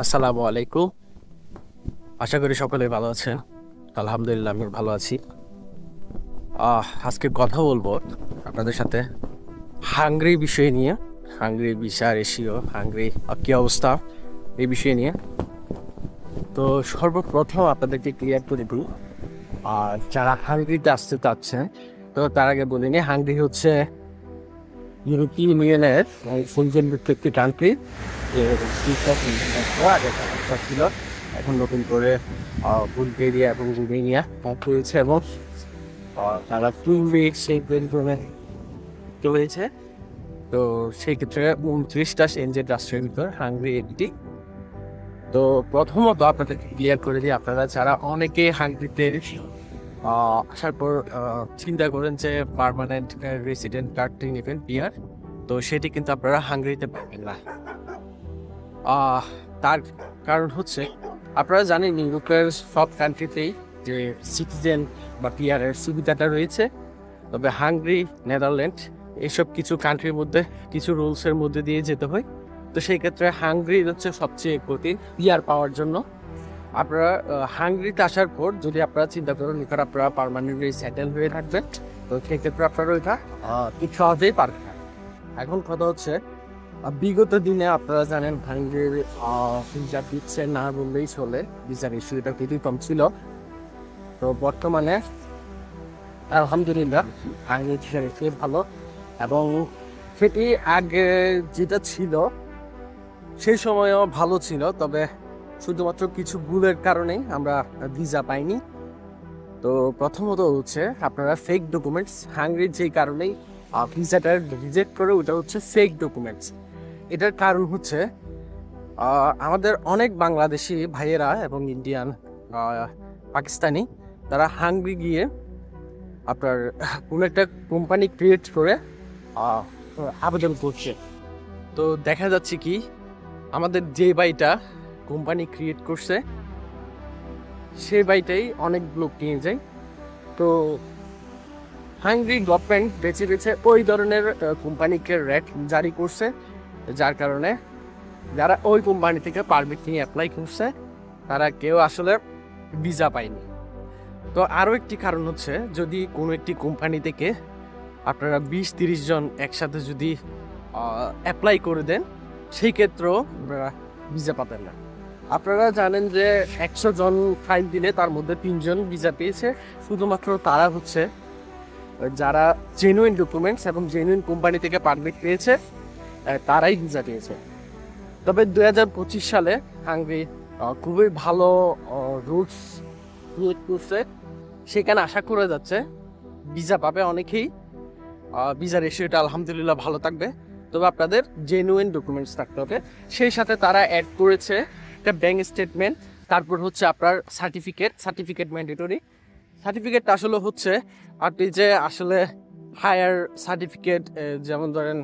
আসসালামু আলাইকুম। আশা করি সকলে ভালো আছেন। আলহামদুলিল্লাহ আমি ভালো আছি। আজকে কথা বলবো আপনাদের সাথে হাঙ্গরি বিষয় নিয়ে। হাঙ্গরি ভিসা রেশিও, হাঙ্গরি কি অবস্থা এই বিষয় নিয়ে। তো সর্বপ্রথম আপনাদেরকে ক্লিয়ার করে দিই, যারা হাঙ্গরিতে আসতে চাচ্ছেন তো তার আগে বলে নিই, হাঙ্গরি হচ্ছে ইউরোপিয়ান ইউনিয়নের পঞ্চমযুক্ত একটি কান্ট্রি। ছিল এখন নতুন করে বুলগেরিয়া এবং রুমেনিয়া হয়েছে এবং তারা পূর্বে সেই বেলজিয়ামে চলেছে। তো সেই ক্ষেত্রে 29টা সেনজেন রাষ্ট্রের ভিতর হাঙ্গরি একটি। তো প্রথমত আপনাদেরকে ক্লিয়ার করে দিই, আপনারা যারা অনেকে হাঙ্গরিতে আসার পর চিন্তা করেন যে পার্মানেন্ট রেসিডেন্ট কার্ডটি নেবেন পিআর, তো সেটি কিন্তু আপনারা হাঙ্গরিতে পাবেন না। তার কারণ হচ্ছে আপনারা জানেন ইউরোপের সব কান্ট্রিতেই যে সিটিজেন বা পিআরের সুবিধাটা রয়েছে, তবে হাঙ্গরি, নেদারল্যান্ড এইসব কিছু কান্ট্রির মধ্যে কিছু রুলসের মধ্যে দিয়ে যেতে হয়। তো সেই ক্ষেত্রে হাঙ্গরি হচ্ছে সবচেয়ে কঠিন পিআর পাওয়ার জন্য। আপনারা হাঙ্গরিতে আসার পর যদি আপনারা চিন্তা করেন এখানে আপনারা পার্মানেন্টলি সেটেল হয়ে থাকবেন, তো সেক্ষেত্রে আপনারা ওইটা খুব সহজেই পারবেন। এখন কথা হচ্ছে বিগত দিনে আপনারা জানেন হাঙ্গেরির ভিসা দিচ্ছে না বললেই চলে, ভিসার ইস্যুটা খুবই কম ছিল। তো বর্তমানে আলহামদুলিল্লাহ হাঙ্গেরির ভিসার ইস্যু ভালো, এবং সেটি আগে যেটা ছিল সেই সময়ও ভালো ছিল, তবে শুধুমাত্র কিছু ভুলের কারণেই আমরা ভিসা পাইনি। তো প্রথমত হচ্ছে আপনারা ফেক ডকুমেন্টস, হাঙ্গেরির যেই কারণেই ভিসাটা রিজেক্ট করে ওটা হচ্ছে ফেক ডকুমেন্টস। এটার কারণ হচ্ছে আমাদের অনেক বাংলাদেশি ভাইয়েরা এবং ইন্ডিয়ান, পাকিস্তানি, তারা হাঙ্গরি গিয়ে আপনার কোনো একটা কোম্পানি ক্রিয়েট করে আবেদন করছে। তো দেখা যাচ্ছে কি আমাদের যে বাইটা কোম্পানি ক্রিয়েট করছে সেই বাইটাই অনেক লোক নিয়ে যায়। তো হাঙ্গরি গভর্নমেন্ট বেছে বেছে ওই ধরনের কোম্পানিকে রেট জারি করছে, যার কারণে যারা ওই কোম্পানি থেকে পারমিট নিয়ে অ্যাপ্লাই করছে তারা কেউ আসলে ভিসা পায়নি। তো আরও একটি কারণ হচ্ছে যদি কোনো একটি কোম্পানি থেকে আপনারা 20-30 জন একসাথে যদি অ্যাপ্লাই করে দেন সেই ক্ষেত্রেও আপনারা ভিসা পাবেন না। আপনারা জানেন যে 100 জন ফাইল দিলে তার মধ্যে 3 জন ভিসা পেয়েছে, শুধুমাত্র তারা হচ্ছে যারা জেনুইন ডকুমেন্টস এবং জেনুইন কোম্পানি থেকে পারমিট পেয়েছে তারাই ভিসা পেয়েছে। তবে 2025 সালে হাঙ্গরি খুবই ভালো রুলস ক্রিয়েট করছে, সেখানে আশা করে যাচ্ছে ভিসা পাবে অনেকেই। ভিসা রেশিওটা আলহামদুলিল্লাহ ভালো থাকবে, তবে আপনাদের জেনুইন ডকুমেন্টস থাকতে হবে। সেই সাথে তারা অ্যাড করেছে একটা ব্যাংক স্টেটমেন্ট, তারপর হচ্ছে আপনার সার্টিফিকেট ম্যান্ডেটরি। সার্টিফিকেটটা আসলে হচ্ছে আপনি যে আসলে হায়ার সার্টিফিকেট, যেমন ধরেন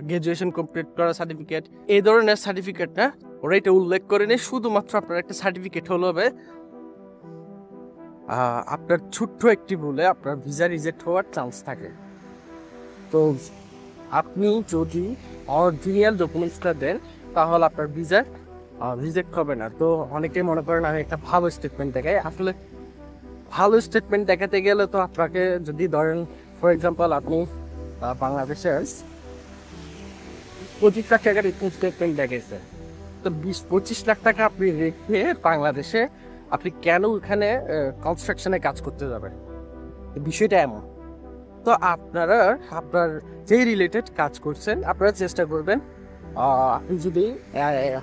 গ্রাজুয়েশন কমপ্লিট করা সার্টিফিকেট, এই ধরনের সার্টিফিকেটটা ওরা এটা উল্লেখ করে নেই, শুধুমাত্র আপনার একটা সার্টিফিকেট হলে হবে। আপনার ছোট্ট একটি ভুলে আপনার ভিসা রিজেক্ট হওয়ার চান্স থাকে। তো আপনি যদি অরিজিনাল ডকুমেন্টসটা দেন তাহলে আপনার ভিসা রিজেক্ট হবে না। তো অনেকেই মনে করেন আমি একটা ভালো স্টেটমেন্ট দেখাই, আসলে ভালো স্টেটমেন্ট দেখাতে গেলে তো আপনাকে যদি ধরেন ফর এক্সাম্পল আপনি বাংলাদেশের 25 লাখ টাকার একটি স্টেটমেন্ট দেখেছেন, তো 20-25 লাখ টাকা আপনি রেখে বাংলাদেশে আপনি কেন ওখানে কনস্ট্রাকশনে কাজ করতে যাবেন? বিষয়টা এমন। তো আপনারা আপনার যেই রিলেটেড কাজ করছেন আপনারা চেষ্টা করবেন, আপনি যদি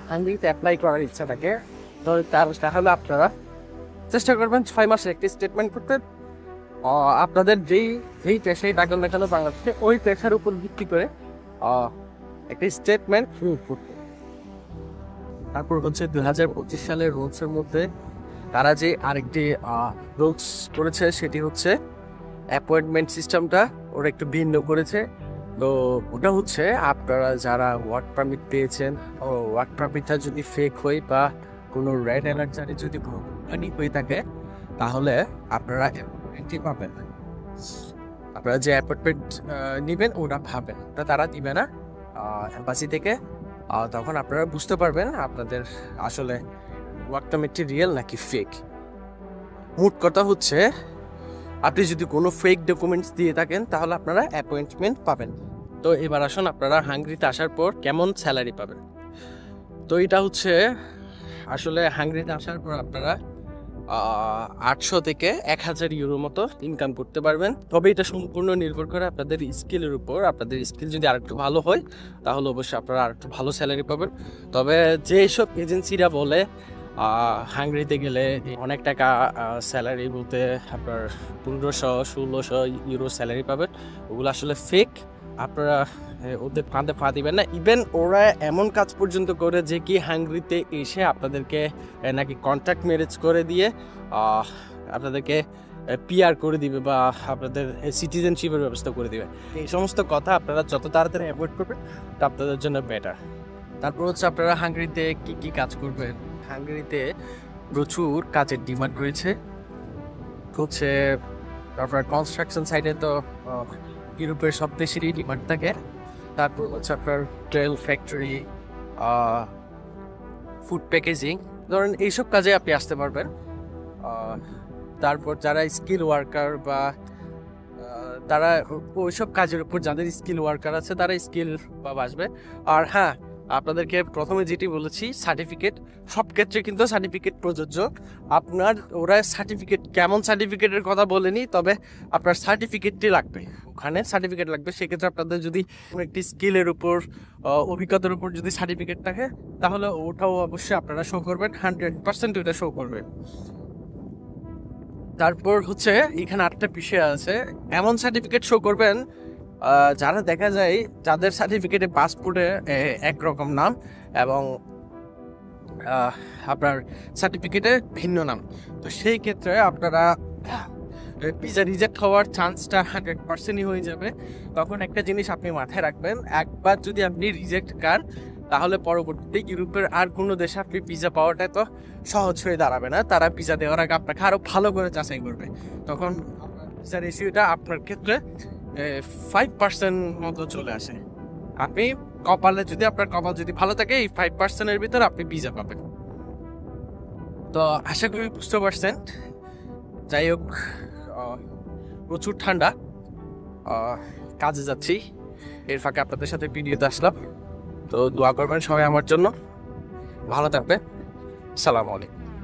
হাঙ্গরিতে অ্যাপ্লাই করার ইচ্ছা থাকে তাহলে আপনারা চেষ্টা করবেন 6 মাসের একটি স্টেটমেন্ট করতে। আপনাদের যেই পেশায় থাকবেন না কেন বাংলাদেশে ওই পেশার উপর ভিত্তি করে একটি স্টেটমেন্ট করতে। তারপর হচ্ছে 2025 সালের রুলসের মধ্যে তারা যে আরেকটি রুলস করেছে সেটি হচ্ছে অ্যাপয়েন্টমেন্ট সিস্টেমটা ওরা একটু ভিন্ন করেছে। তো ওটা হচ্ছে আপনারা যারা ওয়ার্ক পারমিট পেয়েছেন, ওয়ার্ক পারমিটটা যদি ফেক হয় বা কোনো রেড অ্যালার্ট জারি যদি ভুলভাল হয়ে থাকে তাহলে আপনারা অ্যাপয়েন্টমেন্টই পাবেন। আপনারা যে অ্যাপয়েন্টমেন্ট নেবেন ওটা পাবেন, তারা দিবে না এম্বাসি থেকে। তখন আপনারা বুঝতে পারবেন আপনাদের আসলে ওয়ার্কটা রিয়েল নাকি ফেক। মোট কথা হচ্ছে, আপনি যদি কোনো ফেক ডকুমেন্টস দিয়ে থাকেন তাহলে আপনারা অ্যাপয়েন্টমেন্ট পাবেন। তো এবার আসুন আপনারা হাঙ্গেরিতে আসার পর কেমন স্যালারি পাবেন। তো এটা হচ্ছে আসলে হাঙ্গেরিতে আসার পর আপনারা 800 থেকে 1000 ইউরো মতো ইনকাম করতে পারবেন। তবে এটা সম্পূর্ণ নির্ভর করে আপনাদের স্কিলের উপর। আপনাদের স্কিল যদি আরেকটু ভালো হয় তাহলে অবশ্যই আপনারা আরেকটু ভালো স্যালারি পাবেন। তবে যেসব এজেন্সিরা বলে হাঙ্গেরিতে গেলে অনেক টাকা স্যালারি বলতে আপনার 1500-1600 ইউরো স্যালারি পাবেন, ওগুলো আসলে ফেক। আপনারা ওদের ফাঁদে পা দিবেন না। ইভেন ওরা এমন কাজ পর্যন্ত করে যে কি হাঙ্গেরিতে এসে আপনাদেরকে নাকি কন্ট্রাক্ট ম্যারেজ করে দিয়ে আপনাদেরকে পিআর করে দিবে বা আপনাদের সিটিজেনশিপের ব্যবস্থা করে দিবে। এই সমস্ত কথা আপনারা যত তাড়াতাড়ি অ্যাভয়েড করবেন তা আপনাদের জন্য বেটার। তারপর হচ্ছে আপনারা হাঙ্গেরিতে কি কি কাজ করবেন। হাঙ্গেরিতে প্রচুর কাজের ডিমান্ড রয়েছে। হচ্ছে আপনার কনস্ট্রাকশন সাইডে তো ইউরোপের সব দেশেরই ডিমান্ড থাকে। তারপর হচ্ছে আপনার টেল ফ্যাক্টরি, ফুড প্যাকেজিং, ধরেন এইসব কাজে আপনি আসতে পারবেন। তারপর যারা স্কিল ওয়ার্কার বা তারা ওইসব কাজের উপর যাদের স্কিল ওয়ার্কার আছে তারা স্কিল বা আসবে। আর হ্যাঁ, আপনাদেরকে প্রথমে যেটি বলেছি সার্টিফিকেট, সব ক্ষেত্রে কিন্তু সার্টিফিকেট প্রযোজ্য। আপনার ওরা সার্টিফিকেট কেমন সার্টিফিকেটের কথা বলেনি, তবে আপনার সার্টিফিকেটটি লাগবে, ওখানে সার্টিফিকেট লাগবে। সেক্ষেত্রে আপনাদের যদি একটি স্কিলের উপর অভিজ্ঞতার উপর যদি সার্টিফিকেট থাকে তাহলে ওটাও অবশ্যই আপনারা শো করবেন, 100% ওটা শো করবে। তারপর হচ্ছে এখানে আরেকটা বিষয় আছে, এমন সার্টিফিকেট শো করবেন যারা দেখা যায় যাদের সার্টিফিকেটে পাসপোর্টে একরকম নাম এবং আপনার সার্টিফিকেটে ভিন্ন নাম। তো সেই ক্ষেত্রে আপনারা ভিসা রিজেক্ট হওয়ার চান্সটা 100%ই হয়ে যাবে। তখন একটা জিনিস আপনি মাথায় রাখবেন, একবার যদি আপনি রিজেক্ট খান তাহলে পরবর্তীতে ইউরোপের আর কোনো দেশে আপনি ভিসা পাওয়াটা তো সহজ হয়ে দাঁড়াবে না। তারা ভিসা দেওয়ার আগে আপনাকে আরও ভালো করে যাচাই করবে। তখন ভিসা রেশিওটা আপনার ক্ষেত্রে 5% মতো চলে আসে। আপনি কপালে যদি আপনার কপাল যদি ভালো থাকে এই 5%-এর ভিতরে আপনি ভিসা পাবেন। তো আশা করি বুঝতে পারছেন। যাই হোক, প্রচুর ঠান্ডা, কাজে যাচ্ছি, এর ফাঁকে আপনাদের সাথে ভিডিওতে আসলাম। তো দোয়া করবেন সবাই আমার জন্য। ভালো থাকবেন। সালাম আলাইকুম।